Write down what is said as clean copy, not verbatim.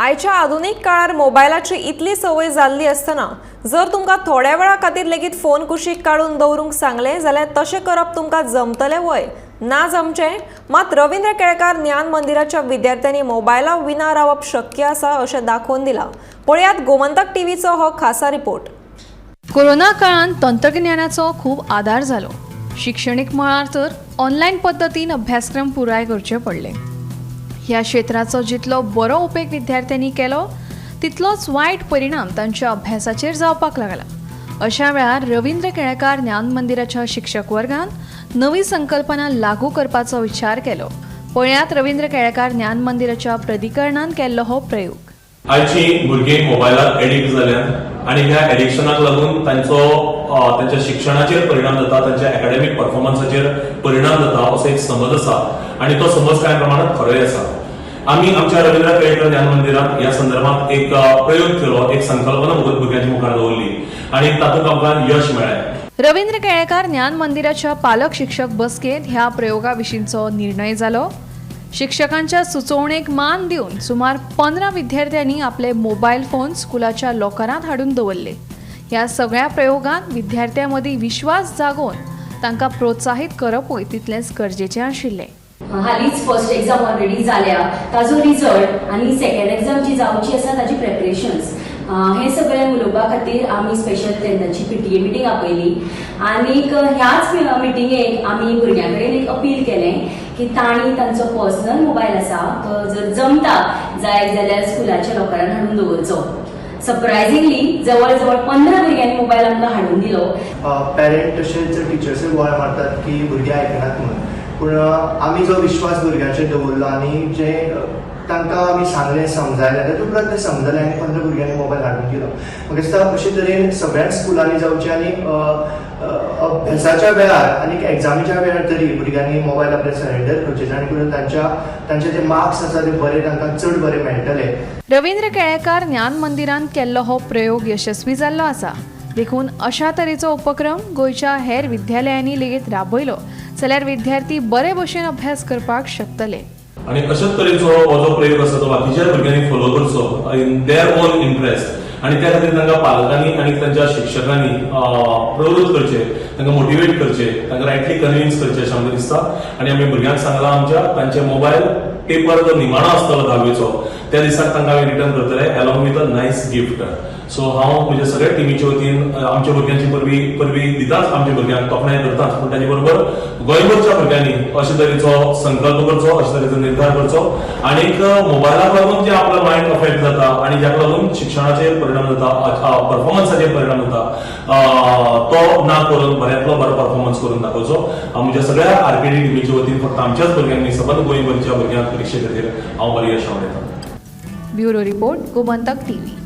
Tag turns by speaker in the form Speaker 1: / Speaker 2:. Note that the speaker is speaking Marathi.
Speaker 1: आयच्या आधुनिक काळार मोबायलाची इतली सवय जाल्ली असतना जर तुमकां थोड्या वेळा खातीर लेगीत फोन कुशीक काढून दवरूंक सांगले जाल्यार तशें करप तुमकां जमतलें वय ना जमचें। मात रवींद्र केळकार ज्ञान मंदिराच्या विद्यार्थ्यांनी मोबायला विना रावप शक्य आसा अशें दाखोवन दिलां। पळयात गोमंतक टीव्हीचो हो खासा रिपोर्ट।
Speaker 2: कोरोना काळांत तंत्रज्ञानाचो खूब आदार जालो। शिक्षणीक मळार तर ऑनलायन पद्दतीन अभ्यासक्रम पुराय करचे पडले। ह्या क्षेत्राचो जितलो बरो उपेग विद्यार्थ्यांनी केलो तितलोच वायट परिणाम तांच्या अभ्यासाचेर जावपाक लागला। अशा वेळार रवींद्र केळकार ज्ञान मंदिराच्या शिक्षक वर्गान नवी संकल्पना लागू करपाचो विचार केलो। पळयात रवींद्र केळकार ज्ञान मंदिराच्या प्राधिकरणान केल्लो हो प्रयोग।
Speaker 3: आयची भुरगीं मोबायलाक एडिक्ट जाल्यात आनी ह्या एडिक्शनाक लागून तांच्या शिक्षणाचेर परिणाम जाता, तांच्या एकाडेमीक परफॉर्मन्साचेर परिणाम जाता असो एक समज आसा आनी तो समज कांय प्रमाणात खरोय आसा। आमी आमच्या रवींद्र केळकर ज्ञान मंदिरात ह्या संदर्भात एक प्रयोग केलो, एक संकल्पना भुरग्यांच्या मुखार दवरली आनी तातूंत आमकां यश मेळ्ळें।
Speaker 2: रवींद्र केळकार ज्ञान मंदिराच्या पालक शिक्षक बसकेत ह्या प्रयोगा विशींचो निर्णय जालो। शिक्षकांच्या सुचोवणेक मान दिवन सुमार 15 विद्यार्थ्यांनी आपले मोबायल फोन स्कुलाच्या लॉकरांत हाडून दवरले। ह्या सगळ्या प्रयोगांत विद्यार्थ्यां मदीं विश्वास जागोवन तांकां प्रोत्साहीत करपूय तितलेंच गरजेचें आशिल्लें।
Speaker 4: हालींच फर्स्ट एग्जाम ऑलरेडी जाल्या, ताजो रिजल्ट आनी सेकंड एग्जाम जी जावची आसा ताजी प्रेपरेशन्स हे सगळें उलोवपा खातीर आमी स्पेशल तेन्नाची पीटीए मिटींग आपयली आनीक ह्याच मिटींगेक आमी भुरग्यां कडेन एक अपील केलें की तांणी तांचो पर्सनल मोबायल आसा तो जर जमता जाय जाल्यार स्कुलाच्या लॉकरान हाडून दवरचो। सरप्रायझिंगली जवळ जवळ 15 भुरग्यांनी मोबायल आमकां हाडून दिलो।
Speaker 5: पेरेंट तशेंच टिचर्सूय गोळा मारतात की भुरगीं आयकनात म्हणून, पूण आमी जो विश्वास भुरग्यांचेर दवरलो आनी जे तांकां आमी सांगलें समजायलें तातूंत उपरांत तें समजलें आनी 15 भुरग्यांनी मोबायल हाडून दिलो। म्हाका दिसता अशे तरेन सगळ्याच स्कुलांनी जावचें आनी अभ्यासाच्या वेळार आनी एग्जामीच्या वेळार तरी भुरग्यांनी मोबायल आपले सरेंडर करचे जाणे करून तांचे जे मार्क्स आसा ते बरे तांकां चड बरे मेळटले।
Speaker 2: रवींद्र केळकार ज्ञान मंदिरान केल्लो हो प्रयोग यशस्वी जाल्लो आसा। देखून अशा तरेचो उपक्रम गोंयच्या हेर विद्यालयांनी लेगीत राबयलो जाल्यार विद्यार्थी बरे भशेन अभ्यास करपाक शकतले।
Speaker 3: आणि अशाच तरेचो हो जो प्रयोग आसा तो बाकीच्या भुरग्यांनी फॉलो करचो इन देअर ओन इंटरेस्ट आनी त्या खातीर तांकां पालकांनी आनी तांच्या शिक्षकांनी प्रवृत्त करचे, तांकां मोटिवेट करचे, तांकां रायटली कन्विन्स करचे अशें आमकां दिसता। आनी आमी भुरग्यांक सांगलां तांचे मोबायल पेपर जो निमाणो आसतलो 10वेचो त्या दिसाक तांकां आमी रिटर्न करतले along with a nice gift. So हांव म्हज्या सगळ्या टिमीच्या वतीन आमच्या भुरग्यांची परवी दिताच, आमच्या भुरग्यांक तोखणाय करताच, पूण ताचे बरोबर गोंयभरच्या भुरग्यांनी अशे तरेचो संकल्प करचो, अशे तरेचो निर्धार करचो आनीक मोबायलाक लागून जे आपलो मायंड अफेक्ट जाता आनी जाका लागून शिक्षणाचेर परिणाम जाता, परफॉर्मन्साचेर परिणाम जाता तो ना करून बऱ्यांतलो बरो परफॉर्मन्स करून दाखोवचो। म्हज्या सगळ्या आरकेडी टिमीच्या वतीन फक्त आमच्याच भुरग्यांनी सबंद गोंयभरच्या भुरग्यांक परिक्षे खातीर हांव बरी यश आवडयतां।
Speaker 2: Bureau report Gomantak TV.